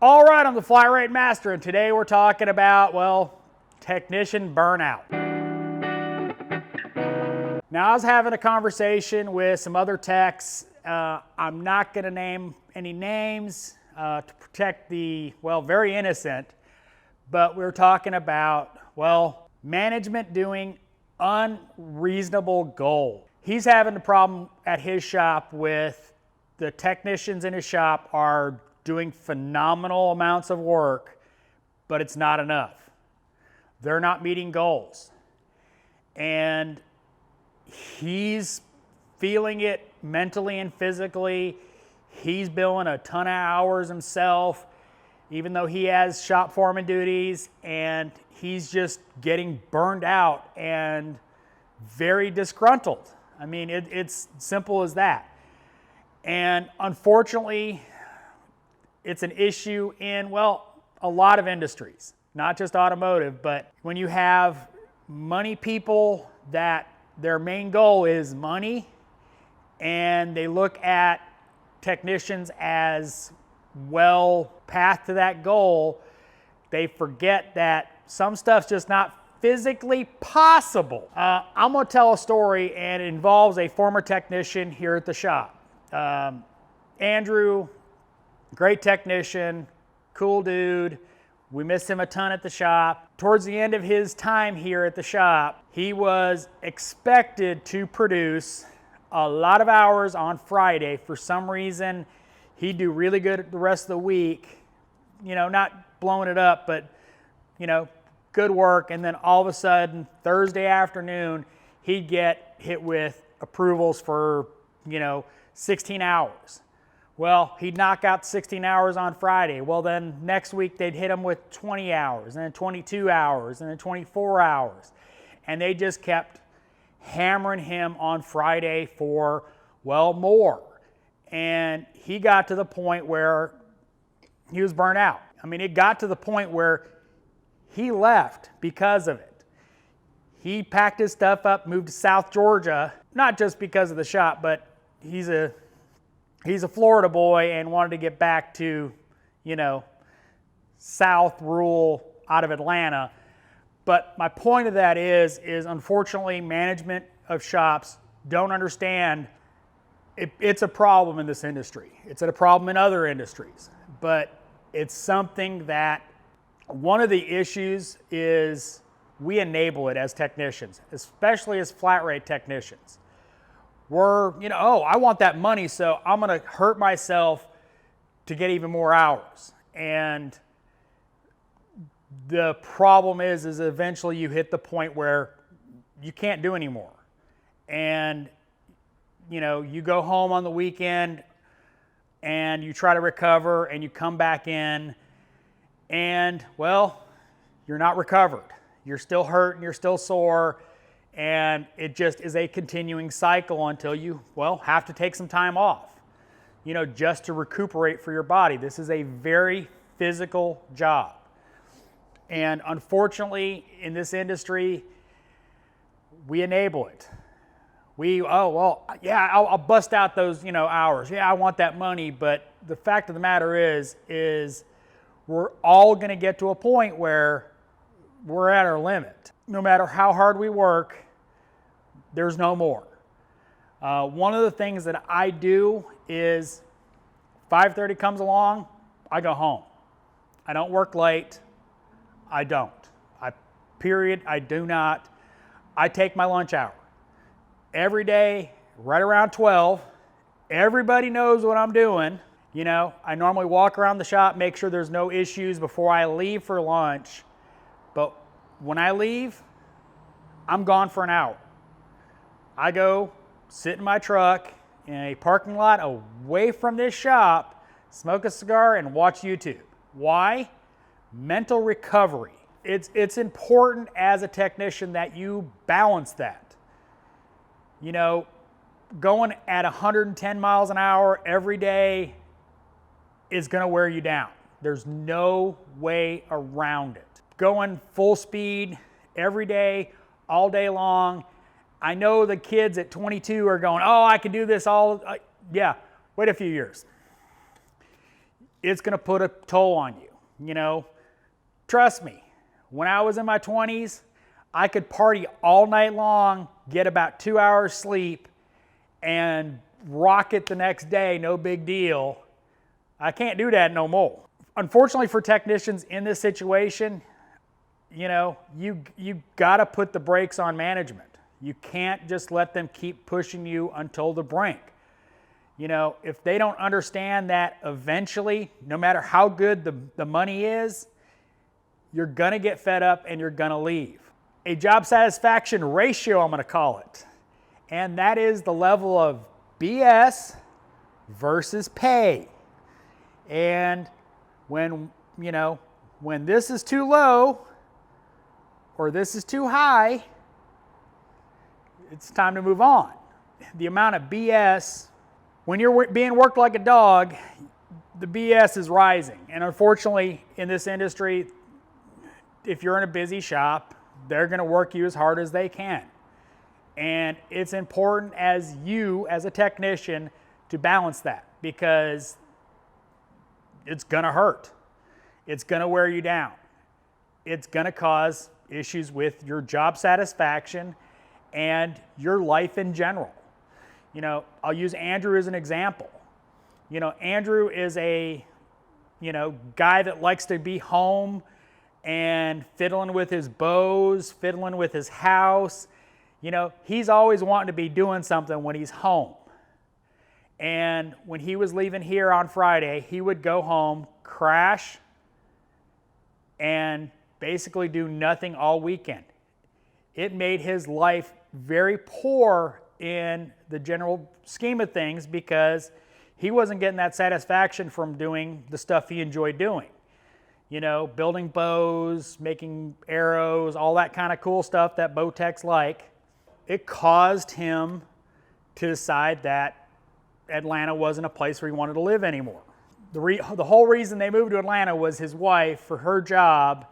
All right, I'm the Flat Rate Master, and today we're talking about, well, technician burnout. Now, I was having a conversation with some other techs. I'm not going to name any names to protect the, well, very innocent, but we were talking about, well, management doing unreasonable goals. He's having a problem at his shop with the technicians in his shop are doing phenomenal amounts of work, but it's not enough. They're not meeting goals. And he's feeling it mentally and physically. He's billing a ton of hours himself, even though he has shop foreman duties, and he's just getting burned out and very disgruntled. I mean, it's simple as that. And unfortunately, it's an issue in, well, a lot of industries, not just automotive, but when you have money people that their main goal is money and they look at technicians as well path to that goal, they forget that some stuff's just not physically possible. I'm gonna tell a story, and it involves a former technician here at the shop. Andrew, great technician, cool dude. We miss him a ton at the shop. Towards the end of his time here at the shop, he was expected to produce a lot of hours on Friday. For some reason, he'd do really good the rest of the week. You know, not blowing it up, but, you know, good work. And then all of a sudden, Thursday afternoon, he'd get hit with approvals for, 16 hours. Well, he'd knock out 16 hours on Friday. Well, then next week they'd hit him with 20 hours, and then 22 hours, and then 24 hours. And they just kept hammering him on Friday for, well, more. And he got to the point where he was burnt out. I mean, it got to the point where he left because of it. He packed his stuff up, moved to South Georgia, not just because of the shop, but he's a Florida boy and wanted to get back to, South rural out of Atlanta. But my point of that is unfortunately management of shops don't understand it's a problem in this industry. It's a problem in other industries, but it's something that one of the issues is we enable it as technicians, especially as flat rate technicians. We're, I want that money, so I'm going to hurt myself to get even more hours. And the problem is eventually you hit the point where you can't do anymore. And, you go home on the weekend and you try to recover and you come back in and, well, you're not recovered. You're still hurt and you're still sore. And it just is a continuing cycle until you, well, have to take some time off, just to recuperate for your body. This is a very physical job. And unfortunately, in this industry, we enable it. I'll bust out those, hours. Yeah, I want that money. But the fact of the matter is we're all going to get to a point where we're at our limit. No matter how hard we work, there's no more. One of the things that I do is 5:30 comes along, I go home. I don't work late. I don't. I do not. I take my lunch hour. Every day, right around 12, everybody knows what I'm doing. I normally walk around the shop, make sure there's no issues before I leave for lunch. But when I leave, I'm gone for an hour. I go sit in my truck in a parking lot away from this shop, smoke a cigar, and watch YouTube. Why? Mental recovery. It's important as a technician that you balance that. Going at 110 miles an hour every day is going to wear you down. There's no way around it. Going full speed every day, all day long. I know the kids at 22 are going, oh, I can do this all. Yeah, wait a few years. it's going to put a toll on you. You know, trust me, when I was in my 20s, I could party all night long, get about 2 hours sleep, and rock it the next day, no big deal. I can't do that no more. Unfortunately for technicians in this situation, you know, you got to put the brakes on management. You can't just let them keep pushing you until the brink. You know, if they don't understand that eventually, no matter how good the money is, you're going to get fed up and you're going to leave. A job satisfaction ratio, I'm going to call it. And that is the level of BS versus pay. And when, you know, when this is too low or this is too high, it's time to move on. The amount of BS, when you're being worked like a dog, the BS is rising. And unfortunately, in this industry, if you're in a busy shop, they're going to work you as hard as they can. And it's important as you, as a technician, to balance that, because it's going to hurt. It's going to wear you down. It's going to cause issues with your job satisfaction and your life in general. You know, I'll use Andrew as an example. You know, Andrew is a, you know, guy that likes to be home and fiddling with his bows, fiddling with his house. You know, he's always wanting to be doing something when he's home. And when he was leaving here on Friday, he would go home, crash, and basically do nothing all weekend. It made his life very poor in the general scheme of things, because he wasn't getting that satisfaction from doing the stuff he enjoyed doing. You know, building bows, making arrows, all that kind of cool stuff that bow techs like. It caused him to decide that Atlanta wasn't a place where he wanted to live anymore. The whole reason they moved to Atlanta was his wife for her job,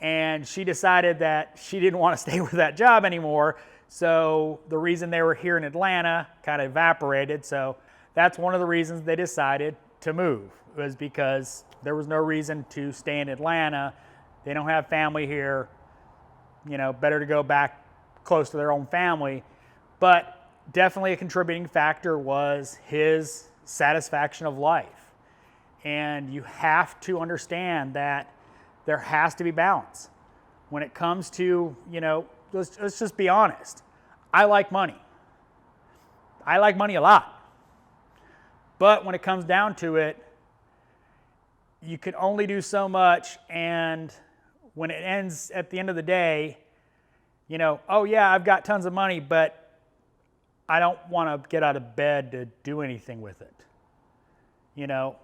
and she decided that she didn't want to stay with that job anymore. So the reason they were here in Atlanta kind of evaporated. So that's one of the reasons they decided to move, was because there was no reason to stay in Atlanta. They don't have family here. You know, better to go back close to their own family. But definitely a contributing factor was his satisfaction of life. And you have to understand that there has to be balance. When it comes to, you know, let's just be honest. I like money. I like money a lot. But when it comes down to it, you can only do so much, and when it ends at the end of the day, you know, oh yeah, I've got tons of money, but I don't want to get out of bed to do anything with it. You know,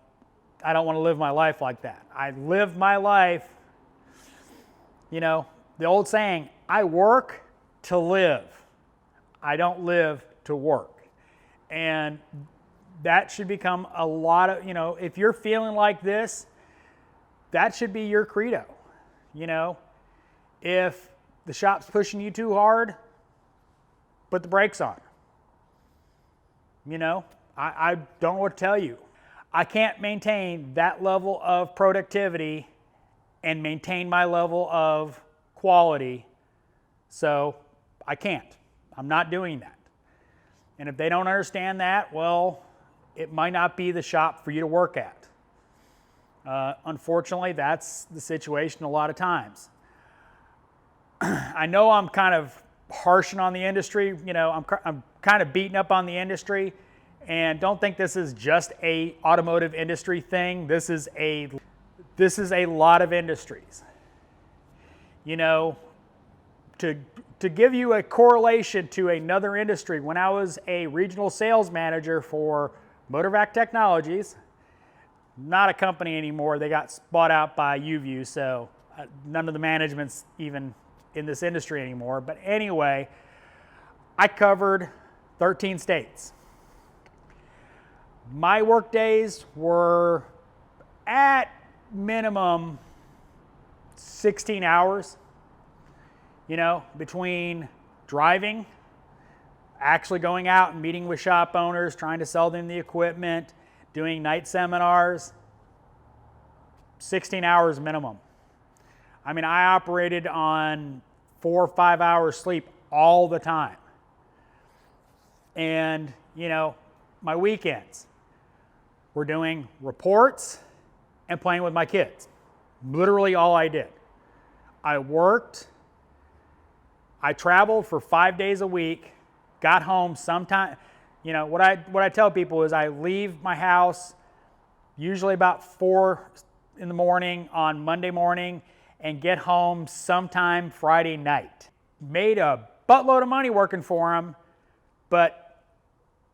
I don't want to live my life like that. I live my life, you know, the old saying, I work to live. I don't live to work. And that should become a lot of, you know, if you're feeling like this, that should be your credo. You know, if the shop's pushing you too hard, put the brakes on. You know, I don't know what to tell you. I can't maintain that level of productivity and maintain my level of quality, so I can't. I'm not doing that. And if they don't understand that, well, it might not be the shop for you to work at. Unfortunately, that's the situation a lot of times. I know I'm kind of harshing on the industry. You know, I'm kind of beating up on the industry, and don't think this is just a automotive industry thing. This is a lot of industries. You know, to give you a correlation to another industry, when I was a regional sales manager for Motorvac Technologies, not a company anymore. They got bought out by UView, so none of the management's even in this industry anymore. But anyway, I covered 13 states. My work days were at minimum 16 hours, you know, between driving, actually going out and meeting with shop owners, trying to sell them the equipment, doing night seminars, 16 hours minimum. I mean, I operated on 4 or 5 hours sleep all the time. And, you know, my weekends, we're doing reports and playing with my kids. Literally all I did. I worked, I traveled for 5 days a week, got home sometime. You know, what I tell people is I leave my house usually about 4 in the morning on Monday morning and get home sometime Friday night. Made a buttload of money working for them, but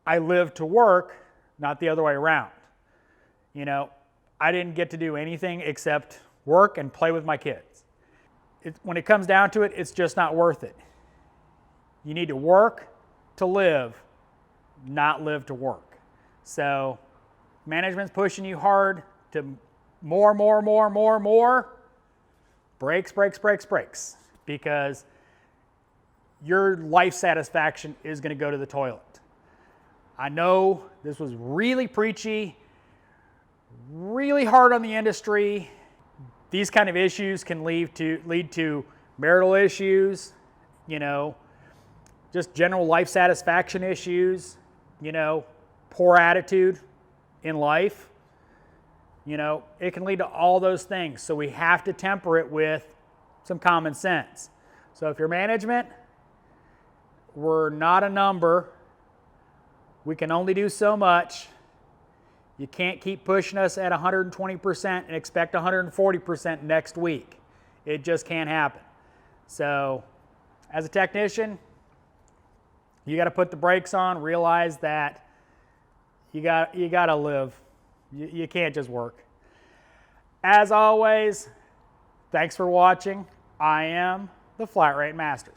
I lived to work, not the other way around. You know, I didn't get to do anything except work and play with my kids. When it comes down to it, it's just not worth it. You need to work to live, not live to work. So management's pushing you hard to more, breaks, because your life satisfaction is going to go to the toilet. I know this was really preachy, really hard on the industry. These kind of issues can lead to marital issues, you know, just general life satisfaction issues, you know, poor attitude in life. You know, it can lead to all those things. So we have to temper it with some common sense. So if you're management, we're not a number. We can only do so much. You can't keep pushing us at 120% and expect 140% next week. It just can't happen. So as a technician, you got to put the brakes on, realize that you got to live. You can't just work. As always, thanks for watching. I am the Flat Rate Master.